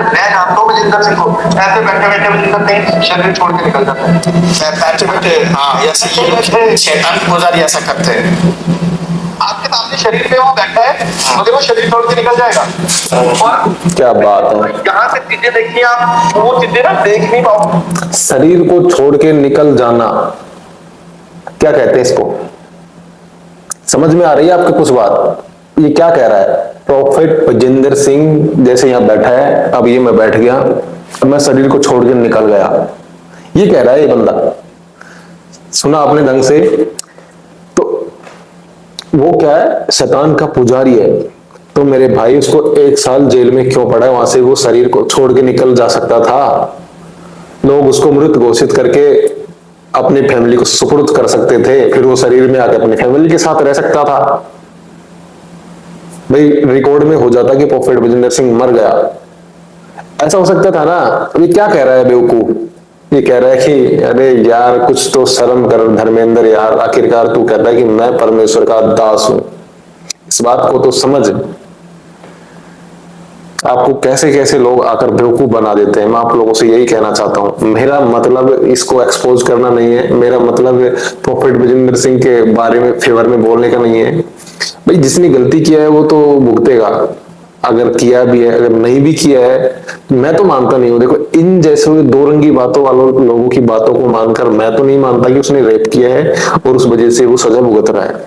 मैं जानता हूँ बजिंदर सिंह को, ऐसे बैठे बैठे बजिंदर सिंह शरीर छोड़ के निकल जाता है। बैठे बैठे, हाँ ऐसे ये शैतान पुजारी ऐसा करते हैं। आपके सामने शरीर पे वो बैठा है, मगर वो शरीर छोड़ के निकल जाएगा। और क्या बात है, यहाँ से चीजें देखिए आप, वो चीजें ना देख नहीं पाओ। शरीर को छोड़ के निकल जाना, क्या कहते हैं इसको? समझ में आ रही है आपकी कुछ बात? ये क्या कह रहा है? प्रॉफेट बजिंदर सिंह जैसे यहां बैठा है, अब ये मैं बैठ गया, अब मैं शरीर को छोड़ के निकल गया, ये कह रहा है ये बंदा। सुना आपने ढंग से? तो वो क्या है? शैतान का पुजारी है। तो मेरे भाई उसको 1 साल जेल में क्यों पड़ा है? वहां से वो शरीर को छोड़ के निकल जा सकता था। लोग उसको मृत घोषित करके अपनी फैमिली को सुपुर्द कर सकते थे, फिर वो शरीर में आकर अपनी फैमिली के साथ रह सकता था। भाई रिकॉर्ड में हो जाता कि प्रॉफेट बजिंदर सिंह मर गया, ऐसा हो सकता था ना। अब ये क्या कह रहा है बेवकूफ? ये कह रहा है कि अरे यार कुछ तो शर्म कर धर्मेंद्र यार, आखिरकार तू कहता है कि मैं परमेश्वर का दास हूं, इस बात को तो समझ। आपको कैसे कैसे लोग आकर बेवकूफ बना देते हैं। मैं आप लोगों से यही कहना चाहता हूं, मेरा मतलब इसको एक्सपोज करना नहीं है, मेरा मतलब प्रॉफेट बजिंदर सिंह के बारे में फेवर में बोलने का नहीं है। भाई जिसने गलती किया है वो तो भुगतेगा, अगर किया भी है अगर नहीं भी किया है। मैं तो मानता नहीं हूं, देखो इन जैसे दो रंगी बातों वालों लोगों की बातों को मानकर मैं तो नहीं मानता कि उसने रेप किया है और उस वजह से वो सजा भुगत रहा है,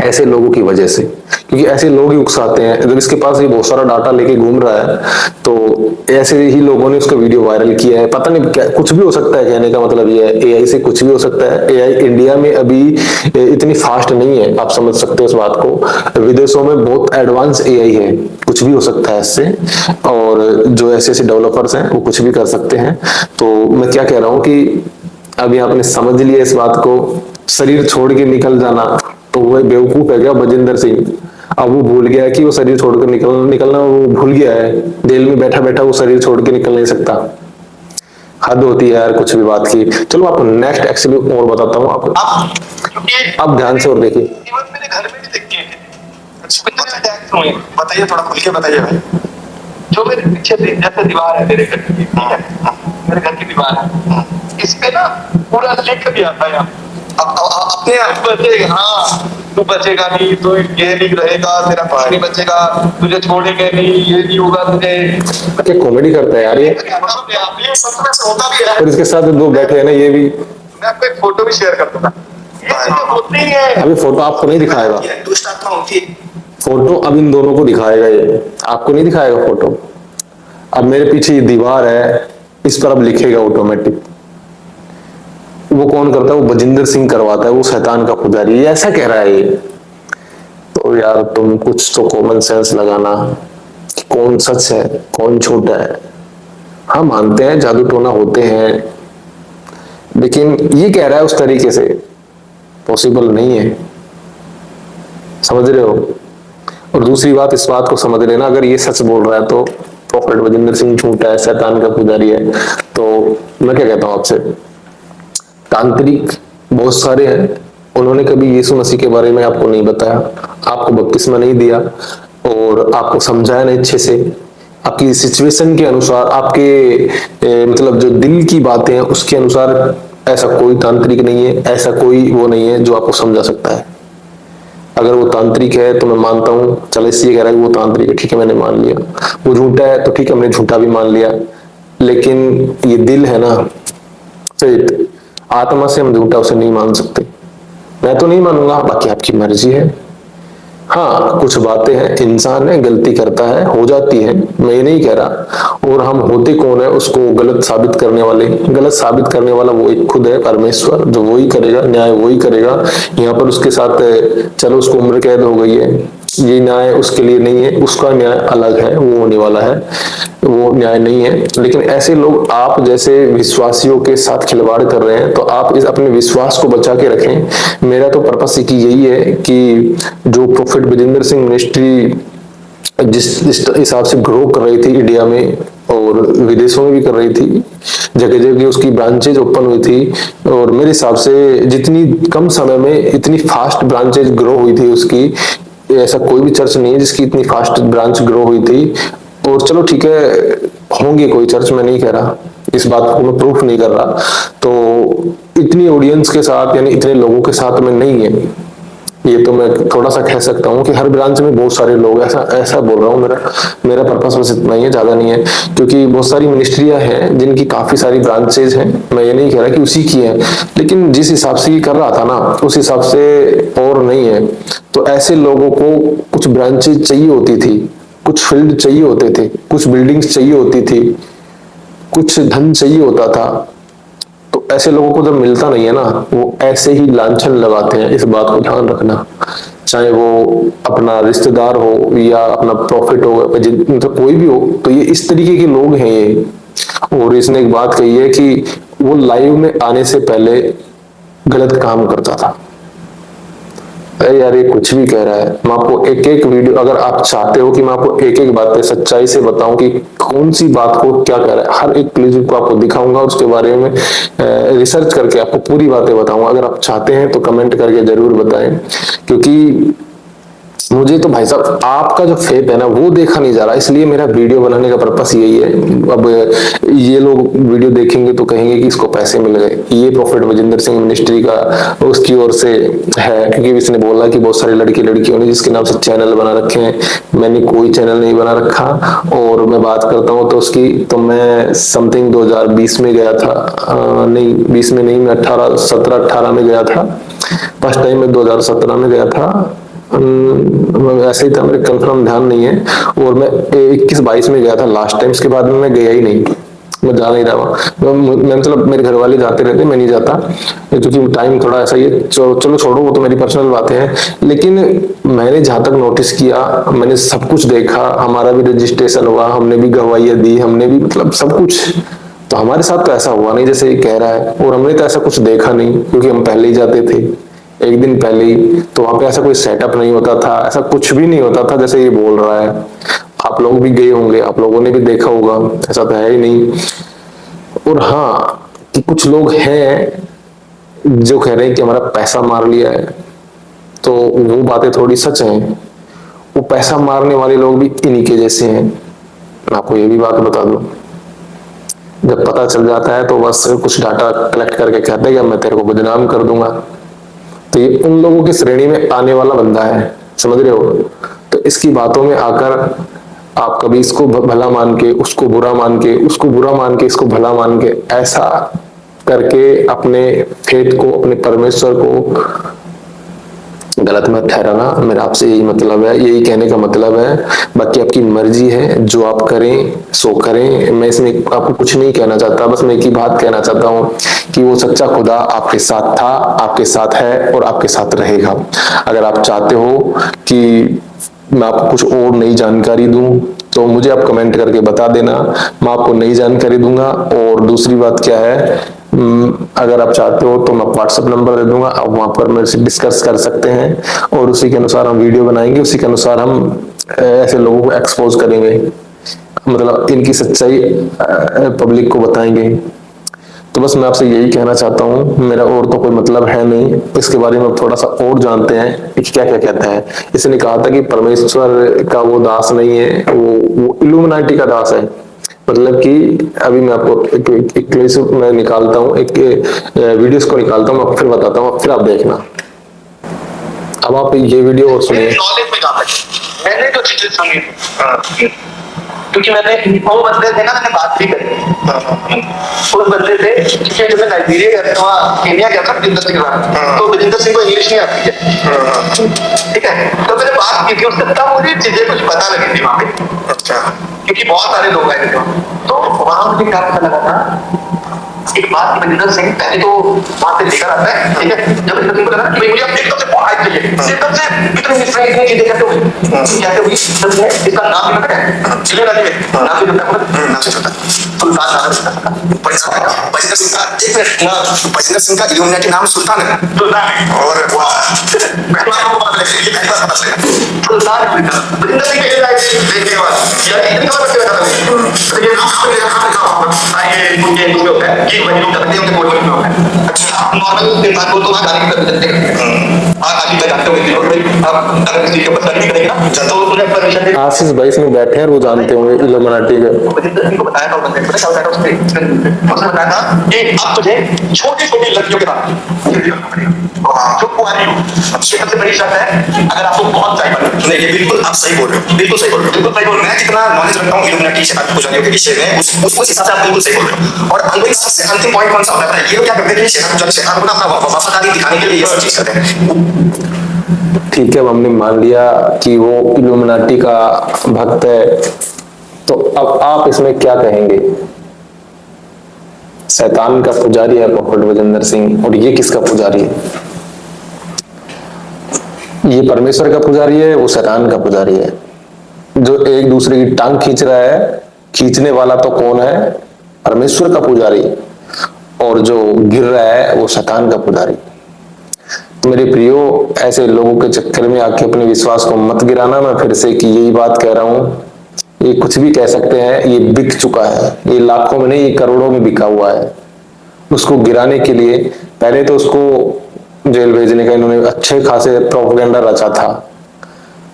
ऐसे लोगों की वजह से। क्योंकि ऐसे लोग ही उकसाते हैं। जब इसके पास ये बहुत सारा डाटा लेके घूम रहा है तो ऐसे ही लोगों ने उसका वीडियो वायरल किया है। पता नहीं क्या कुछ भी हो सकता है, कहने का मतलब ये है एआई से कुछ भी हो सकता है। एआई इंडिया में अभी इतनी फास्ट नहीं है, आप समझ सकते हो इस बात को। विदेशों में बहुत एडवांस एआई है, कुछ भी हो सकता है इससे। और जो ऐसे ऐसे डेवलपर्स हैं वो कुछ भी कर सकते हैं। तो मैं क्या कह रहा हूँ कि अभी आपने समझ लिया इस बात को, शरीर छोड़ के निकल जाना, तो वो बेवकूफ है क्या बजिंदर सिंह? अब वो भूल गया कि वो शरीर छोड़कर निकलना वो भूल गया है। जेल में बैठा बैठा वो शरीर छोड़ के निकल नहीं सकता। हद होती है यार कुछ भी बात की। चलो आपको नेक्स्ट एक्चुअली और बताता हूँ आपको, अब ध्यान से और देखिए। इवन मेरे घर में भी देखते हैं, बताइए, थोड़ा खुल के बताइए भाई। जो मेरे पीछे जैसे दीवार है मेरे घर की, ठीक है, मेरे घर की दीवार है, इस पे ना पूरा लिख दिया था यार, अपने आप बचेगा, हाँ तू बचेगा नहीं, तू ये नहीं रहेगा, तेरा कुछ नहीं बचेगा, तुझे छोड़ेंगे नहीं, ये नहीं होगा तुझे। क्या कॉमेडी करता है यार ये। ये सच में से होता भी है। और इसके साथ दो बैठे हैं ना, ये भी। मैं आपको एक फोटो भी शेयर कर दूंगा, ये चीजें होती ही है। अभी फोटो आपको नहीं दिखाएगा, दुष्ट आत्मा होती है। फोटो अब इन दोनों को दिखाएगा, ये आपको नहीं दिखाएगा फोटो। अब मेरे पीछे ये दीवार है, इस पर अब लिखेगा ऑटोमेटिक। वो कौन करता है? वो बजिंदर सिंह करवाता है, वो शैतान का पुजारी, ये ऐसा कह रहा है ये। तो यार तुम कुछ तो कॉमन सेंस लगाना कि कौन सच है कौन झूठा है। हाँ मानते हैं जादू टोना होते हैं, लेकिन ये कह रहा है उस तरीके से पॉसिबल नहीं है, समझ रहे हो? और दूसरी बात, इस बात को समझ लेना, अगर ये सच बोल रहा है तो प्रॉफेट बजिंदर सिंह झूठा है, शैतान का पुजारी है। तो मैं क्या कहता हूं आपसे, तांत्रिक बहुत सारे हैं, उन्होंने कभी यीशु मसीह के बारे में आपको नहीं बताया, आपको बपतिस्मा नहीं दिया और आपको समझाया नहीं अच्छे से। आपकी सिचुएशन के अनुसार, आपके मतलब जो दिल की बातें हैं उसके अनुसार ऐसा कोई तांत्रिक नहीं है, ऐसा कोई वो नहीं है जो आपको समझा सकता है। अगर वो तांत्रिक है तो मैं मानता हूँ, चलो इसलिए कह रहा है कि वो तांत्रिक है, ठीक है मैंने मान लिया। वो झूठा है तो ठीक है, मैंने झूठा भी मान लिया। लेकिन ये दिल है ना, फेथ, आत्मा से हम झूठा उसे नहीं मान सकते। मैं तो नहीं मानूंगा, बाकी आपकी मर्जी है। हाँ कुछ बातें हैं, इंसान है, गलती करता है, हो जाती है, मैं ये नहीं कह रहा। और हम होते कौन है उसको गलत साबित करने वाले? गलत साबित करने वाला वो एक खुद है, परमेश्वर, जो वही करेगा, न्याय वही करेगा। यहाँ पर उसके साथ चलो उसको उम्र कैद हो गई है, ये न्याय उसके लिए नहीं है, उसका न्याय अलग है, वो होने वाला है, वो न्याय नहीं है। लेकिन ऐसे लोग आप जैसे विश्वासियों के साथ खिलवाड़ कर रहे हैं, तो आप इस अपने विश्वास को बचा के रखें। मेरा तो पर्पस यही है कि जो प्रॉफेट बजिंदर सिंह मिनिस्ट्री जिस हिसाब से ग्रो कर रही थी इंडिया में और विदेशों में भी कर रही थी, जगह जगह उसकी ब्रांचेज ओपन हुई थी, और मेरे हिसाब से जितनी कम समय में इतनी फास्ट ब्रांचेज ग्रो हुई थी उसकी, ऐसा कोई भी चर्च नहीं है जिसकी इतनी फास्ट ब्रांच ग्रो हुई थी। और चलो ठीक है, होंगे कोई चर्च, मैं नहीं कह रहा, इस बात को मैं प्रूफ नहीं कर रहा, तो इतनी ऑडियंस के साथ यानी इतने लोगों के साथ में नहीं है, ये तो मैं थोड़ा सा कह सकता हूँ कि हर ब्रांच में बहुत सारे लोग, ऐसा ऐसा बोल रहा हूँ, मेरा पर्पस बस इतना ही है, ज्यादा नहीं है, क्योंकि बहुत सारी मिनिस्ट्रियां हैं जिनकी काफी सारी ब्रांचेज हैं, मैं ये नहीं कह रहा कि उसी की है, लेकिन जिस हिसाब से ये कर रहा था ना उस हिसाब से और नहीं है। तो ऐसे लोगों को कुछ ब्रांचेज चाहिए होती थी, कुछ फील्ड चाहिए होते थे, कुछ बिल्डिंग्स चाहिए होती थी, कुछ धन चाहिए होता था, तो ऐसे लोगों को जब मिलता नहीं है ना, वो ऐसे ही लांछन लगाते हैं, इस बात को ध्यान रखना, चाहे वो अपना रिश्तेदार हो या अपना प्रॉफिट हो, मतलब कोई भी हो, तो ये इस तरीके के लोग हैं ये। और इसने एक बात कही है कि वो लाइव में आने से पहले गलत काम करता था। अरे यार ये कुछ भी कह रहा है, मैं आपको एक एक वीडियो, अगर आप चाहते हो कि मैं आपको एक एक बातें सच्चाई से बताऊं कि कौन सी बात को क्या कह रहा है, हर एक क्लिप को आपको दिखाऊंगा, उसके बारे में रिसर्च करके आपको पूरी बातें बताऊंगा। अगर आप चाहते हैं तो कमेंट करके जरूर बताएं, क्योंकि मुझे तो भाई साहब आपका जो फेथ है ना वो देखा नहीं जा रहा, इसलिए मेरा वीडियो बनाने का पर्पस यही है। अब ये लोग वीडियो देखेंगे तो कहेंगे कि इसको पैसे मिल गए, ये प्रॉफिट बजिंदर सिंह मिनिस्ट्री का उसकी ओर से है, क्योंकि इसने बोला कि बहुत सारे लड़के लड़कियों ने जिसके नाम से चैनल बना रखे हैं, मैंने कोई चैनल नहीं बना रखा। और मैं बात करता हूँ तो उसकी, तो मैं समथिंग 2020 में गया था, नहीं 20 में नहीं, मैं 17-18 में गया था, फर्स्ट टाइम मैं 2017 में गया था, ऐसे ही था, मेरे कंफर्म ध्यान नहीं है, और मैं 21-22 में गया था लास्ट टाइम, इसके बाद में मैं गया ही नहीं, मैं जा नहीं रहा, मैं मतलब मेरे घर वाले जाते रहते, मैं नहीं जाता, क्योंकि टाइम थोड़ा ऐसा ही है, चलो छोड़ो, वो तो मेरी पर्सनल बातें हैं। लेकिन मैंने जहां तक नोटिस किया, मैंने सब कुछ देखा, हमारा भी रजिस्ट्रेशन हुआ, हमने भी गवाहियां दी, हमने भी मतलब सब कुछ, तो हमारे साथ तो ऐसा हुआ नहीं जैसे ये कह रहा है, और हमने तो ऐसा कुछ देखा नहीं, क्योंकि हम पहले ही जाते थे, एक दिन पहले ही, तो वहां पे ऐसा कोई सेटअप नहीं होता था, ऐसा कुछ भी नहीं होता था जैसे ये बोल रहा है। आप लोग भी गए होंगे, आप लोगों ने भी देखा होगा, ऐसा तो है ही नहीं। और हाँ कि कुछ लोग हैं जो कह रहे हैं कि हमारा पैसा मार लिया है, तो वो बातें थोड़ी सच हैं, वो पैसा मारने वाले लोग भी इन्हीं के जैसे हैं। मैं आपको ये भी बात बता दूं, जब पता चल जाता है तो बस कुछ डाटा कलेक्ट करके कहते हैं कि मैं तेरे को बदनाम कर दूंगा, तो ये उन लोगों की श्रेणी में आने वाला बंदा है, समझ रहे हो। तो इसकी बातों में आकर आप कभी इसको भला मान के उसको बुरा मान के, उसको बुरा मान के इसको भला मान के, ऐसा करके अपने फेथ को, अपने परमेश्वर को गलत मत ठहराना। मेरा आपसे यही मतलब है, यही कहने का मतलब है। बाकी आपकी मर्जी है, जो आप करें सो करें, मैं इसमें आपको कुछ नहीं कहना चाहता, बस मैं एक ही बात कहना चाहता हूँ कि वो सच्चा खुदा आपके साथ था, आपके साथ है और आपके साथ रहेगा। अगर आप चाहते हो कि मैं आपको कुछ और नई जानकारी दूं तो मुझे आप कमेंट करके बता देना, मैं आपको नई जानकारी दूंगा। और दूसरी बात क्या है, अगर आप चाहते हो तो मैं व्हाट्सएप नंबर दे दूंगा, आप वहां पर मेरे से डिस्कस कर सकते हैं, और उसी के अनुसार हम वीडियो बनाएंगे, उसी के अनुसार हम ऐसे लोगों को एक्सपोज करेंगे, मतलब इनकी सच्चाई पब्लिक को बताएंगे। तो बस मैं आपसे यही कहना चाहता हूँ, मेरा और तो कोई मतलब है नहीं। इसके बारे में थोड़ा सा और जानते हैं कि क्या क्या कहता है। इसने कहा था कि परमेश्वर का वो दास नहीं है, वो इल्यूमिनाटी का दास है। मतलब कि अभी मैं आपको एक क्लिप मैं निकालता हूँ, एक वीडियोस को निकालता हूँ, मैं फिर बताता हूँ, फिर आप देखना। अब आप ये वीडियो और सुनिए। नॉलेज में कहा मैंने जो चीजें सुनी, क्योंकि मैंने वो बंदे थे ना, मैंने बात भी करी उस बंदे थे, क्योंकि जब मैं नाइजीरिया गया था, वहाँ केन्या गया था बजिंदर सिंह के साथ, तो बजिंदर सिंह को इंग्लिश नहीं आती है, ठीक है, तो मैंने बात की थी उससे, तब मुझे चीजें कुछ पता लगी थी वहाँ पे। अच्छा, क्योंकि बहुत सारे लोग आए थे तो वहां मुझे क्या पता लगा था, एक बात बजिंदर सिंह पहले तो वहां से लेकर आता है, ठीक है, जब बजिंदर सिंह को लगा कि मुझे अपने एकदम से बहुत हाइट चाहिए, एकदम से इतनी मिसराइट चीजें कैसे हुई, कैसे हुई, इसका नाम भी पता है, चले राज्य में नाम भी पता है, नाम से पता सुल्तान नाम है बजिंदर सिंह का। एक मिनट, बजिंदर सिंह का इल्यूमिनेटी नाम सुल्तान है, सुल्तान है, और सुल्तान बजिंदर सिंह के लिए देखने के बाद यार इतनी बार बच्चे बता रहे हैं, ये आगे मुझे कुछ होता है कि वही लोग करते हैं, उनके बोल में होता है। अच्छा, नॉर्मल इंसान को तो ना गाली कर देते हैं, आप भी जानते होंगे आप अगर किसी के ऊपर सर्च करेंगे ना तो तुझे परमिशन दे आशीष भाई इसमें बैठे हैं, वो जानते होंगे इल्यूमिनाटी के। बजिंदर सिंह को बताया था, बंदे पता क्या बताया था उसने बताया था कि अब तुझे छोटी छोटी लड़कियों के साथ जो कुआरी हो, सबसे बड़ी शर्त है अगर आपको बहुत चाहिए। नहीं, ये बिल्कुल आप सही बोल रहे हो, बिल्कुल सही बोल रहे हो, बिल्कुल सही बोल रहे हो। मैं जितना नॉलेज रखता हूँ इल्यूमिनाटी शैतान पुजारियों के विषय में उस हिसाब से आप बिल्कुल सही बोल रहे हो। और अंतिम सबसे अंतिम पॉइंट कौन सा होता है, ये लोग क्या करते हैं, शैतान को ना अपना वफादारी दिखाने के लिए ये सब चीज करते हैं। ठीक है, अब हमने मान लिया कि वो इल्यूमिनाटी का भक्त है, तो अब आप इसमें क्या कहेंगे? शैतान का पुजारी है प्रॉफेट बजिंदर सिंह, और ये किसका पुजारी है? ये परमेश्वर का पुजारी है, वो शैतान का पुजारी है। जो एक दूसरे की टांग खींच रहा है, खींचने वाला तो कौन है? परमेश्वर का पुजारी, और जो गिर रहा है वो शैतान का पुजारी। तो मेरे प्रियो, ऐसे लोगों के चक्कर में आके अपने विश्वास को मत गिराना। मैं फिर से कि यही बात कह रहा हूं, ये कुछ भी कह सकते हैं, ये बिक चुका है, ये लाखों में नहीं, ये करोड़ों में बिका हुआ है। उसको गिराने के लिए पहले तो उसको जेल भेजने का इन्होंने अच्छे खासे प्रोपेगेंडा रचा था,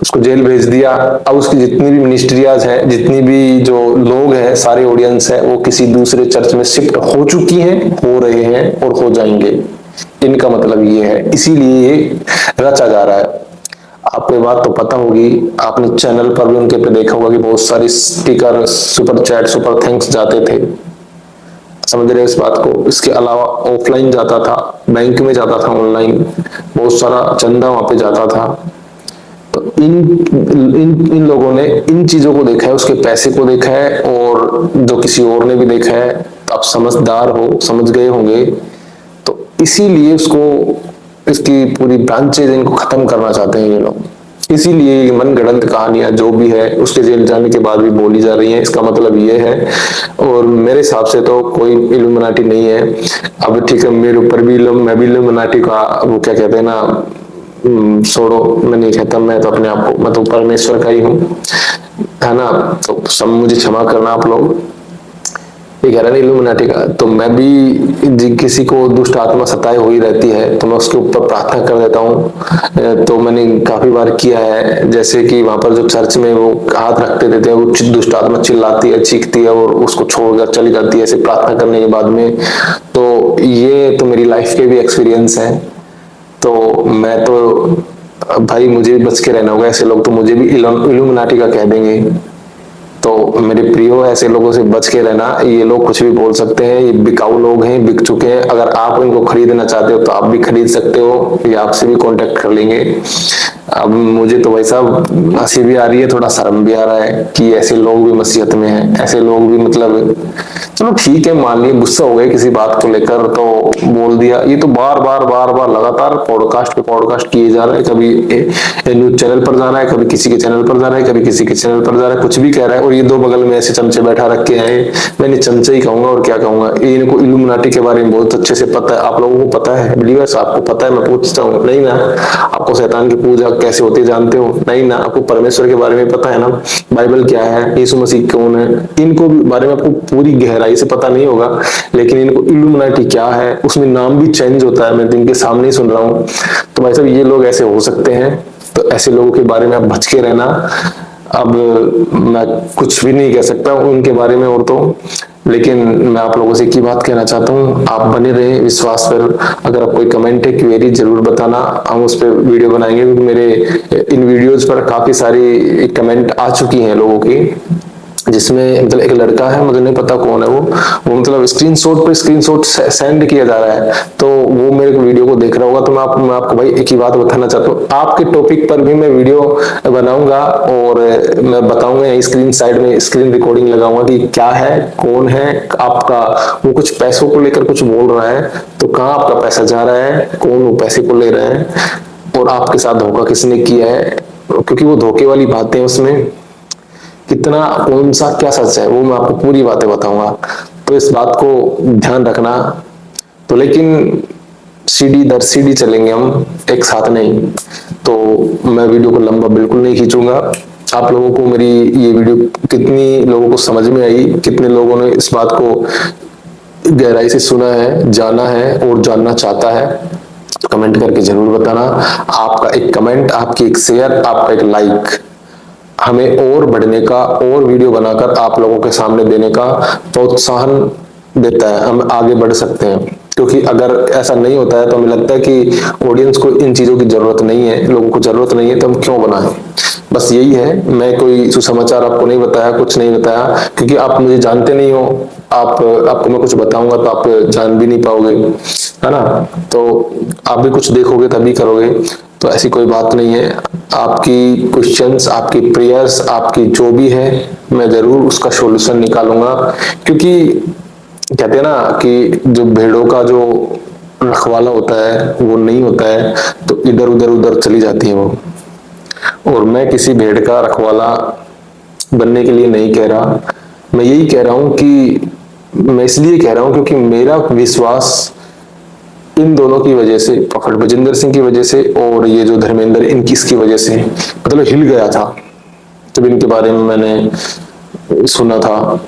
उसको जेल भेज दिया। अब उसकी जितनी भी मिनिस्ट्रियाज हैं, जितनी भी जो लोग हैं, सारे ऑडियंस है, वो किसी दूसरे चर्च में शिफ्ट हो चुकी हैं, हो रहे हैं और हो जाएंगे। इनका मतलब ये है, इसीलिए ये रचा जा रहा है। आपको ये बात तो पता होगी, आपने चैनल पर भी उनके पे देखा होगा कि बहुत सारी sticker, super chat, super thanks जाते थे। समझ रहे हो इस बात को? इसके अलावा ऑफलाइन जाता था, बैंक में जाता था, ऑनलाइन बहुत सारा चंदा वहां पे जाता था। तो इन लोगों ने इन चीजों को देखा है, उसके पैसे को देखा है, और जो किसी और ने भी देखा है। तो आप समझदार हो, समझ गए होंगे। तो इसीलिए उसको, इसकी पूरी ब्रांचेज इनको खत्म करना चाहते हैं ये लोग। इसीलिए मन गढ़ंत कहानियां जो भी है उसके जेल जाने के बाद भी बोली जा रही हैं। इसका मतलब ये है, और मेरे हिसाब से तो कोई इल्यूमिनाटी नहीं है। अब ठीक है, मेरे ऊपर भी मैं भी इल्यूमिनाटी का वो क्या कहते हैं ना, छोड़ो, मैं नहीं कहता, मैं तो अपने आप को, मैं तो परमेश्वर का ही हूँ, है ना। तो सब मुझे क्षमा करना आप लोग। ये कह रहा है इल्यूमिनाटी का, तो मैं भी किसी को दुष्ट आत्मा सताए हुई रहती है तो मैं उसके ऊपर प्रार्थना कर देता हूँ। तो मैंने काफी बार किया है, जैसे कि वहां पर जो चर्च में वो हाथ रखते देते हैं, वो दुष्ट आत्मा चिल्लाती है, चीखती है और उसको छोड़कर चली जाती है, ऐसे प्रार्थना करने के बाद में। तो ये तो मेरी लाइफ के भी एक्सपीरियंस है। तो मैं तो भाई, मुझे भी बच के रहना होगा, ऐसे लोग तो मुझे भी इल्यूमिनाटी का कह देंगे। तो मेरे प्रियो, ऐसे लोगों से बच के रहना। ये लोग कुछ भी बोल सकते हैं, ये बिकाऊ लोग हैं, बिक चुके हैं। अगर आप इनको खरीदना चाहते हो तो आप भी खरीद सकते हो, ये आपसे भी कांटेक्ट कर लेंगे। अब मुझे तो भाई साहब हंसी भी आ रही है, थोड़ा शर्म भी आ रहा है कि ऐसे लोग भी मसीहत में हैं, ऐसे लोग भी, मतलब चलो ठीक है, मान लिए गुस्सा हो गए किसी बात को लेकर तो बोल दिया। ये तो बार बार लगातार पॉडकास्ट पे पॉडकास्ट किए जा रहे हैं। कभी न्यूज चैनल पर जा रहा है, कभी किसी के चैनल पर जा रहा है, कभी किसी के चैनल पर जा रहा है, कुछ भी कह रहा है। और ये दो बगल में ऐसे चमचे बैठा रख के आए, मैंने चमचे ही कहूंगा और क्या कहूंगा। इनको इल्यूमिनाटी के बारे में बहुत अच्छे से पता है। आप लोगों को पता है बिलीवर्स? आपको पता है? मैं पूछता हूँ, नहीं ना? आपको शैतान की पूजा कैसे होती है जानते हो? नहीं ना? आपको परमेश्वर के बारे में पता है ना? बाइबल क्या है, यीशु मसीह कौन है, इनको बारे में आपको पूरी गहराई से पता नहीं होगा। लेकिन इनको इल्यूमिनाटी क्या है, उसमें नाम भी चेंज होता है, मैं तो इनके सामने ही सुन रहा हूँ। तो भाई साहब, ये लोग ऐसे हो सकते हैं, तो ऐसे लोगों के बारे में आप बच के रहना। अब मैं कुछ भी नहीं कह सकता उनके बारे में और तो, लेकिन मैं आप लोगों से एक ही बात कहना चाहता हूँ, आप बने रहे विश्वास पर। अगर आप कोई कमेंट है, क्वेरी जरूर बताना, हम उस पर वीडियो बनाएंगे। क्योंकि मेरे इन वीडियोज पर काफी सारी कमेंट आ चुकी हैं लोगों की, जिसमें मतलब एक लड़का है, मुझे नहीं पता कौन है वो मतलब स्क्रीनशॉट सेंड किया जा रहा है। तो वो मेरे को वीडियो को देख रहा होगा। तो मैं आपको भाई एक ही बात बताना चाहता हूँ, आपके टॉपिक पर भी मैं वीडियो बनाऊंगा और मैं बताऊंगा, स्क्रीन साइड में स्क्रीन रिकॉर्डिंग लगाऊंगा कि क्या है, कौन है आपका। वो कुछ पैसों को लेकर कुछ बोल रहा है, तो कहाँ आपका पैसा जा रहा है, कौन वो पैसे को ले रहा है, और आपके साथ धोखा किसने किया है। क्योंकि वो धोखे वाली बातें, उसमें कितना कौन सा क्या सच है, वो मैं आपको पूरी बातें बताऊंगा। तो इस बात को ध्यान रखना। तो लेकिन सीढ़ी दर सीढ़ी चलेंगे हम, एक साथ नहीं। तो मैं वीडियो को लंबा बिल्कुल नहीं खींचूंगा। आप लोगों को मेरी ये वीडियो कितनी लोगों को समझ में आई, कितने लोगों ने इस बात को गहराई से सुना है, जाना है और जानना चाहता है, कमेंट करके जरूर बताना। आपका एक कमेंट, आपकी एक शेयर, आपका एक लाइक हमें और बढ़ने का, और वीडियो बनाकर आप लोगों के सामने देने का प्रोत्साहन देता है। हम आगे बढ़ सकते हैं, क्योंकि अगर ऐसा नहीं होता है तो हमें लगता है कि ऑडियंस को इन चीजों की जरूरत नहीं है, लोगों को जरूरत नहीं है, तो हम क्यों बनाएं। बस यही है। मैं कोई सुसमाचार आपको नहीं बताया, कुछ नहीं बताया, क्योंकि आप मुझे जानते नहीं हो। आपको मैं कुछ बताऊंगा तो आप जान भी नहीं पाओगे, है ना। तो आप भी कुछ देखोगे तभी करोगे, तो ऐसी कोई बात नहीं है। आपकी क्वेश्चंस, आपकी प्रेयर्स, आपकी जो भी है, मैं जरूर उसका सॉल्यूशन निकालूंगा। क्योंकि कहते हैं ना कि जो भेड़ों का जो रखवाला होता है वो नहीं होता है, तो इधर उधर चली जाती है वो। और मैं किसी भेड़ का रखवाला बनने के लिए नहीं कह रहा। मैं यही कह रहा हूं कि मैं इसलिए कह रहा हूं क्योंकि मेरा विश्वास इन दोनों की वजह से, प्रॉफेट बजिंदर सिंह की वजह से और ये जो धर्मेंद्र, इनकी इसकी वजह से मतलब हिल गया था जब इनके बारे में मैंने सुना था।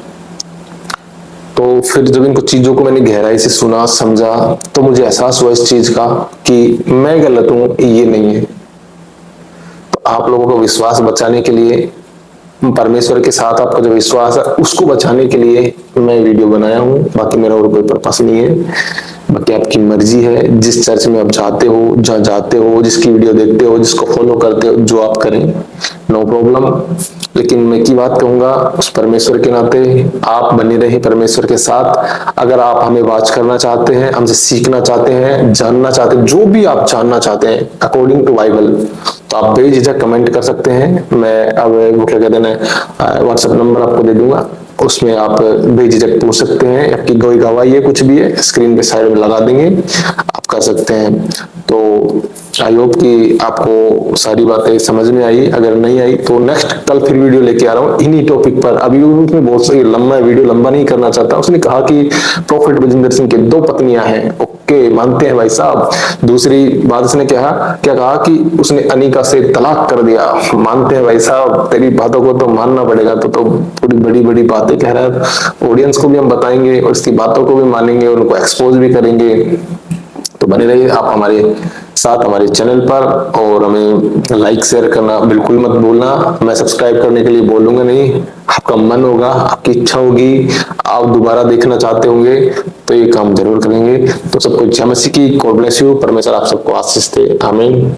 तो फिर जब इनको चीजों को मैंने गहराई से सुना, समझा, तो मुझे एहसास हुआ इस चीज का कि मैं गलत हूं, ये नहीं है। तो आप लोगों का विश्वास बचाने के लिए, परमेश्वर के साथ आपका जो विश्वास है उसको बचाने के लिए मैं वीडियो बनाया हूं। बाकी मेरा और कोई पर्पस नहीं है। बाकी आपकी मर्जी है, जिस चर्च में आप जाते हो, जहां जाते हो, जिसकी वीडियो देखते हो, जिसको फॉलो करते हो, जो आप करें, नो प्रॉब्लम। लेकिन मैं की बात कहूंगा उस परमेश्वर के नाते, आप बने रहे परमेश्वर के साथ। अगर आप हमें वॉच करना चाहते हैं, हमसे सीखना चाहते हैं, जानना चाहते हैं, जो भी आप जानना चाहते हैं अकॉर्डिंग टू बाइबल, तो आप बेझिझक कमेंट कर सकते हैं। मैं अब वो क्या कहते हैं, व्हाट्सएप नंबर आपको दे दूंगा, उसमें आप बेझिझक पूछ सकते हैं। आपकी कोई गवाही है, कुछ भी है, स्क्रीन पे साइड में लगा देंगे, आप कर सकते हैं। तो आई होप कि आपको सारी बातें समझ में आई। अगर नहीं आई तो नेक्स्ट कल फिर वीडियो लेके आ रहा हूँ इन्हीं टॉपिक पर। अभी उसमें बहुत सही लंबा वीडियो लंबा नहीं करना चाहता। उसने कहा कि प्रॉफेट बजिंदर सिंह के 2 पत्नियां हैं, ओके मानते हैं भाई साहब। दूसरी बात उसने क्या कहा कि उसने अनिका से तलाक कर दिया, मानते हैं भाई साहब। तेरी बातों को तो मानना पड़ेगा। तो थोड़ी बड़ी बड़ी बातें कह रहा है, ऑडियंस को भी हम बताएंगे और इसकी बातों को भी मानेंगे, उनको एक्सपोज भी करेंगे। तो बने रहिए आप हमारे साथ, हमारे चैनल पर, और हमें लाइक शेयर करना बिल्कुल मत भूलना। मैं सब्सक्राइब करने के लिए बोलूंगा नहीं, आपका मन होगा, आपकी इच्छा होगी, आप दोबारा देखना चाहते होंगे तो ये काम जरूर करेंगे। तो सबको जय मसीह की, गॉड ब्लेस यू। परमेश्वर आप सबको आशीष दे, आमीन।